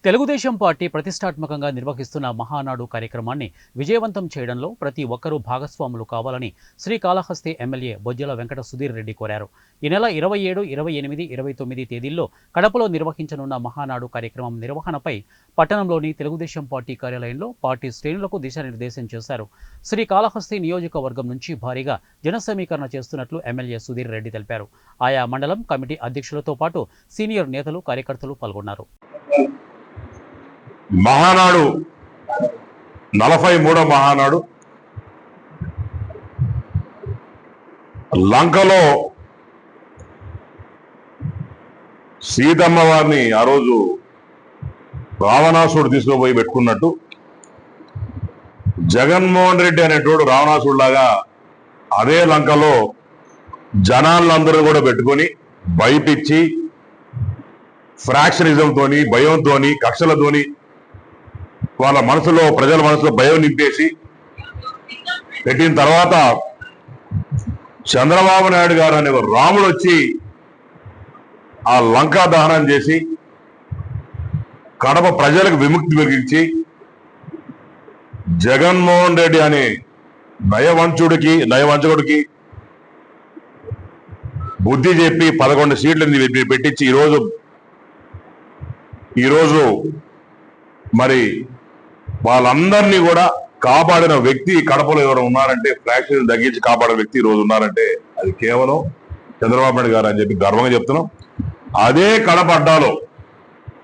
Telugu Desam party ప్రతిష్టాత్మకంగా నిర్వహిస్తున్న మహానాడు కార్యక్రమాన్ని విజయవంతం చేయడంలో ప్రతి ఒక్కరూ భాగస్వాములు కావాలని శ్రీకాళహస్తి ఎమ్మెల్యే బొజ్జల వెంకట సుధీర్ రెడ్డి కోరారు. ఈ నెల 27, 28, 29 తేదీల్లో కడపలో నిర్వహించనున్న మహానాడు కార్యక్రమం నిర్వహణపై పట్టణంలోని తెలుగుదేశం పార్టీ కార్యాలయంలో పార్టీ శ్రేణులకు దిశానిర్దేశం చేశారు. శ్రీకాళహస్తి నియోజకవర్గం నుంచి భారీగా జన సమీకరణ చేస్తున్నట్లు ఎమ్మెల్యే సుధీర్ రెడ్డి తెలిపారు. ఆయా మండలం కమిటీ అధ్యక్షులతో పాటు సీనియర్ నేతలు, కార్యకర్తలు పాల్గొన్నారు. మహానాడు 43వ మహానాడు లంకలో సీతమ్మ వారిని ఆ రోజు రావణాసుడు తీసుకుపోయి పెట్టుకున్నట్టు జగన్మోహన్ రెడ్డి అనేటోడు రావణాసుడు లాగా అదే లంకలో జనాలందరూ కూడా పెట్టుకొని భయపిచ్చి ఫ్రాక్షనిజంతోని, భయంతోని, కక్షలతోని వాళ్ళ మనసులో, ప్రజల మనసులో భయం నింపేసి పెట్టిన తర్వాత చంద్రబాబు నాయుడు గారు అనే రాముడు వచ్చి ఆ లంకా దహనం చేసి కడప ప్రజలకు విముక్తి కలిగించి జగన్మోహన్ రెడ్డి అనే నయవంచకుడికి బుద్ధి చెప్పి 11 సీట్లు పెట్టించి ఈరోజు మరి వాళ్ళందరినీ కూడా కాపాడిన వ్యక్తి కడపలో ఎవరు ఉన్నారంటే, ఫ్రాక్షన్ తగ్గించి కాపాడిన వ్యక్తి ఈరోజు ఉన్నారంటే అది కేవలం చంద్రబాబు నాయుడు గారు అని చెప్పి గర్వంగా చెప్తున్నాం. అదే కడప అడ్డాలో